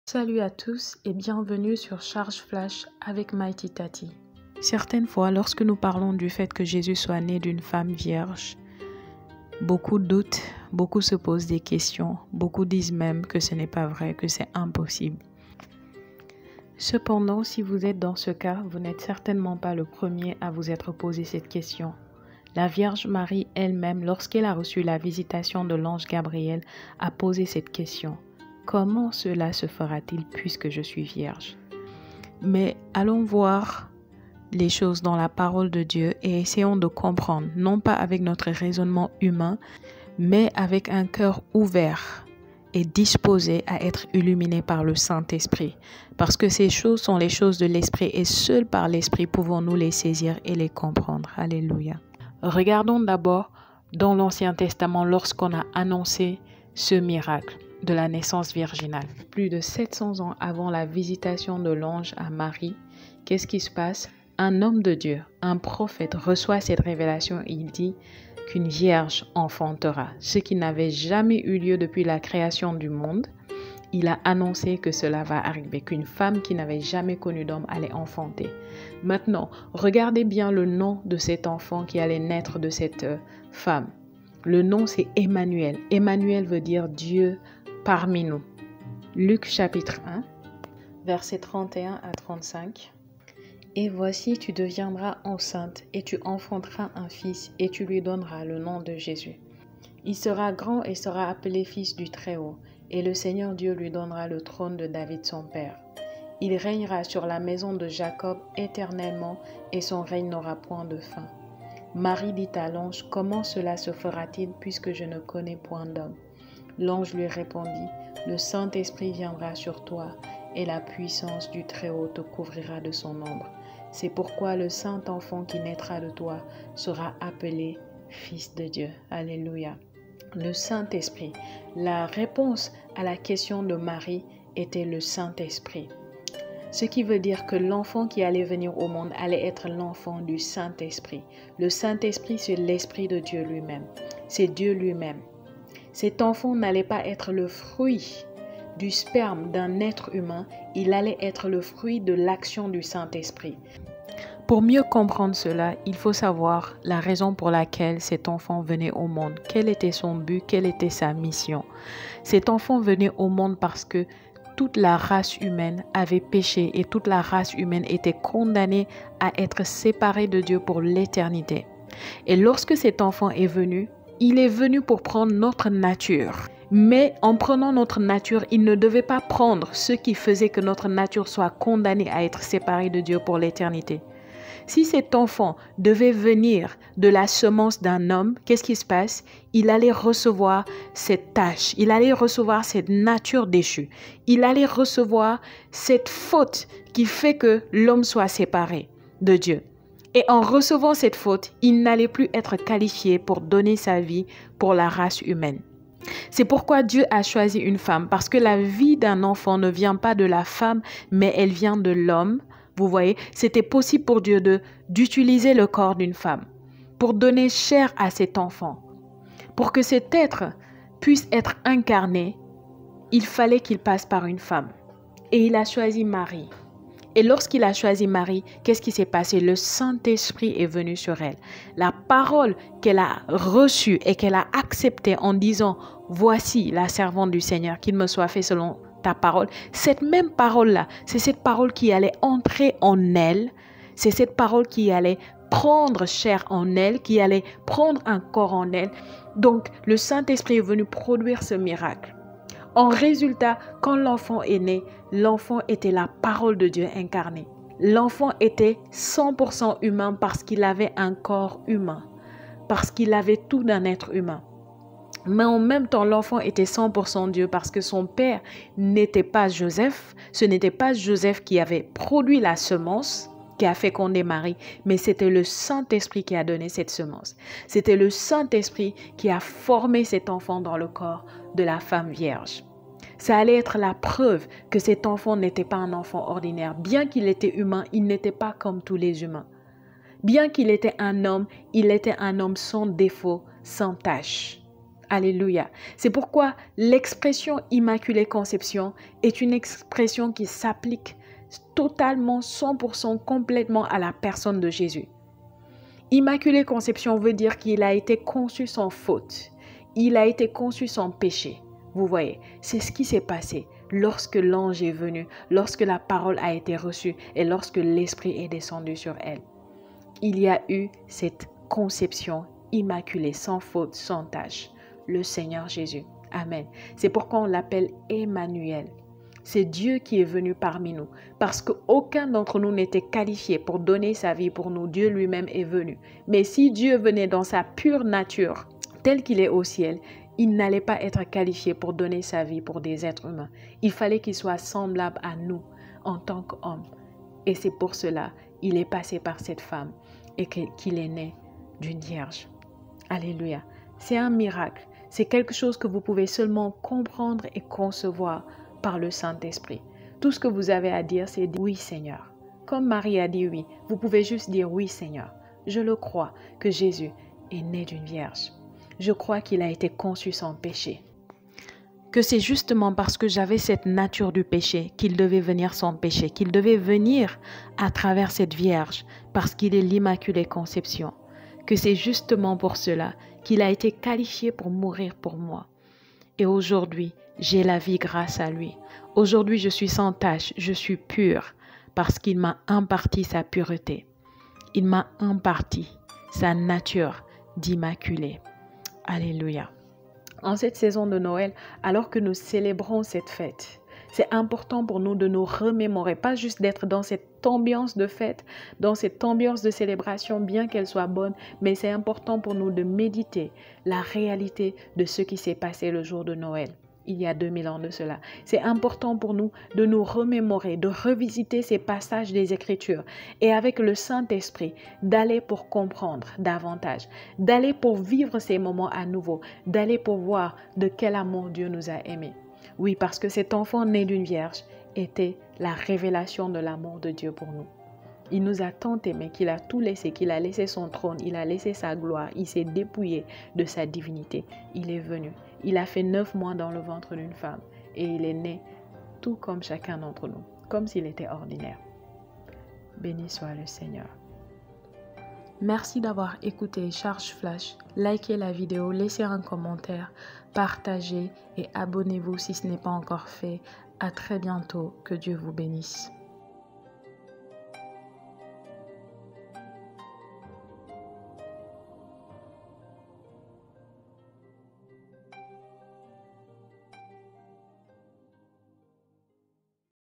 Salut à tous et bienvenue sur Charge Flash avec Mighty Tati. Certaines fois, lorsque nous parlons du fait que Jésus soit né d'une femme vierge, beaucoup doutent, beaucoup se posent des questions, beaucoup disent même que ce n'est pas vrai, que c'est impossible. Cependant, si vous êtes dans ce cas, vous n'êtes certainement pas le premier à vous être posé cette question. La Vierge Marie elle-même, lorsqu'elle a reçu la visitation de l'ange Gabriel, a posé cette question. Comment cela se fera-t-il puisque je suis vierge? Mais allons voir les choses dans la parole de Dieu et essayons de comprendre, non pas avec notre raisonnement humain, mais avec un cœur ouvert et disposé à être illuminé par le Saint-Esprit. Parce que ces choses sont les choses de l'Esprit et seul par l'Esprit pouvons-nous les saisir et les comprendre. Alléluia. Regardons d'abord dans l'Ancien Testament lorsqu'on a annoncé ce miracle de la naissance virginale. Plus de 700 ans avant la visitation de l'ange à Marie, qu'est-ce qui se passe? Un homme de Dieu, un prophète, reçoit cette révélation et il dit qu'une vierge enfantera, ce qui n'avait jamais eu lieu depuis la création du monde. Il a annoncé que cela va arriver, qu'une femme qui n'avait jamais connu d'homme allait enfanter. Maintenant, regardez bien le nom de cet enfant qui allait naître de cette femme. Le nom, c'est Emmanuel. Emmanuel veut dire Dieu parmi nous. Luc chapitre 1, versets 31 à 35. Et voici, tu deviendras enceinte et tu enfanteras un fils et tu lui donneras le nom de Jésus. Il sera grand et sera appelé fils du Très-Haut. Et le Seigneur Dieu lui donnera le trône de David son père. Il régnera sur la maison de Jacob éternellement et son règne n'aura point de fin. Marie dit à l'ange, comment cela se fera-t-il puisque je ne connais point d'homme? L'ange lui répondit, le Saint-Esprit viendra sur toi et la puissance du Très-Haut te couvrira de son ombre. C'est pourquoi le saint enfant qui naîtra de toi sera appelé Fils de Dieu. Alléluia. Le Saint-Esprit. La réponse à la question de Marie était le Saint-Esprit. Ce qui veut dire que l'enfant qui allait venir au monde allait être l'enfant du Saint-Esprit. Le Saint-Esprit, c'est l'Esprit de Dieu lui-même. C'est Dieu lui-même. Cet enfant n'allait pas être le fruit du sperme d'un être humain, il allait être le fruit de l'action du Saint-Esprit. Pour mieux comprendre cela, il faut savoir la raison pour laquelle cet enfant venait au monde. Quel était son but? Quelle était sa mission? Cet enfant venait au monde parce que toute la race humaine avait péché et toute la race humaine était condamnée à être séparée de Dieu pour l'éternité. Et lorsque cet enfant est venu, il est venu pour prendre notre nature. Mais en prenant notre nature, il ne devait pas prendre ce qui faisait que notre nature soit condamnée à être séparée de Dieu pour l'éternité. Si cet enfant devait venir de la semence d'un homme, qu'est-ce qui se passe? Il allait recevoir cette tâche, il allait recevoir cette nature déchue, il allait recevoir cette faute qui fait que l'homme soit séparé de Dieu. Et en recevant cette faute, il n'allait plus être qualifié pour donner sa vie pour la race humaine. C'est pourquoi Dieu a choisi une femme, parce que la vie d'un enfant ne vient pas de la femme, mais elle vient de l'homme. Vous voyez, c'était possible pour Dieu d'utiliser le corps d'une femme pour donner chair à cet enfant. Pour que cet être puisse être incarné, il fallait qu'il passe par une femme. Et il a choisi Marie. Et lorsqu'il a choisi Marie, qu'est-ce qui s'est passé? Le Saint-Esprit est venu sur elle. La parole qu'elle a reçue et qu'elle a acceptée en disant « Voici la servante du Seigneur, qu'il me soit fait selon ta parole », cette même parole-là, c'est cette parole qui allait entrer en elle, c'est cette parole qui allait prendre chair en elle, qui allait prendre un corps en elle. Donc, le Saint-Esprit est venu produire ce miracle. En résultat, quand l'enfant est né, l'enfant était la parole de Dieu incarnée. L'enfant était 100% humain parce qu'il avait un corps humain, parce qu'il avait tout d'un être humain. Mais en même temps, l'enfant était 100% Dieu parce que son père n'était pas Joseph. Ce n'était pas Joseph qui avait produit la semence, qui a fécondé Marie, mais c'était le Saint-Esprit qui a donné cette semence. C'était le Saint-Esprit qui a formé cet enfant dans le corps de la femme vierge. Ça allait être la preuve que cet enfant n'était pas un enfant ordinaire. Bien qu'il était humain, il n'était pas comme tous les humains. Bien qu'il était un homme, il était un homme sans défaut, sans tache. Alléluia. C'est pourquoi l'expression Immaculée Conception est une expression qui s'applique totalement, 100%, complètement à la personne de Jésus. Immaculée Conception veut dire qu'il a été conçu sans faute. Il a été conçu sans péché. Vous voyez, c'est ce qui s'est passé lorsque l'ange est venu, lorsque la parole a été reçue et lorsque l'Esprit est descendu sur elle. Il y a eu cette conception immaculée, sans faute, sans tache. Le Seigneur Jésus. Amen. C'est pourquoi on l'appelle Emmanuel. C'est Dieu qui est venu parmi nous. Parce qu'aucun d'entre nous n'était qualifié pour donner sa vie pour nous. Dieu lui-même est venu. Mais si Dieu venait dans sa pure nature, tel qu'il est au ciel, il n'allait pas être qualifié pour donner sa vie pour des êtres humains. Il fallait qu'il soit semblable à nous en tant qu'homme. Et c'est pour cela qu'il est passé par cette femme et qu'il est né d'une vierge. Alléluia. C'est un miracle. C'est quelque chose que vous pouvez seulement comprendre et concevoir par le Saint-Esprit. Tout ce que vous avez à dire, c'est « Oui, Seigneur ». Comme Marie a dit « Oui », vous pouvez juste dire « Oui, Seigneur ». Je le crois que Jésus est né d'une vierge. Je crois qu'il a été conçu sans péché. Que c'est justement parce que j'avais cette nature du péché qu'il devait venir sans péché, qu'il devait venir à travers cette vierge parce qu'il est l'Immaculée Conception. Que c'est justement pour cela qu'il a été qualifié pour mourir pour moi. Et aujourd'hui, j'ai la vie grâce à lui. Aujourd'hui, je suis sans tache, je suis pure parce qu'il m'a imparti sa pureté. Il m'a imparti sa nature d'immaculée. Alléluia. En cette saison de Noël, alors que nous célébrons cette fête, c'est important pour nous de nous remémorer, pas juste d'être dans cette ambiance de fête, dans cette ambiance de célébration, bien qu'elle soit bonne, mais c'est important pour nous de méditer la réalité de ce qui s'est passé le jour de Noël, il y a 2000 ans de cela. C'est important pour nous de nous remémorer, de revisiter ces passages des Écritures et avec le Saint-Esprit, d'aller pour comprendre davantage, d'aller pour vivre ces moments à nouveau, d'aller pour voir de quel amour Dieu nous a aimés. Oui, parce que cet enfant né d'une vierge était la révélation de l'amour de Dieu pour nous. Il nous a tant aimés qu'il a tout laissé, qu'il a laissé son trône, il a laissé sa gloire, il s'est dépouillé de sa divinité. Il est venu, il a fait 9 mois dans le ventre d'une femme et il est né tout comme chacun d'entre nous, comme s'il était ordinaire. Béni soit le Seigneur. Merci d'avoir écouté Charge Flash. Likez la vidéo, laissez un commentaire, partagez et abonnez-vous si ce n'est pas encore fait. À très bientôt. Que Dieu vous bénisse.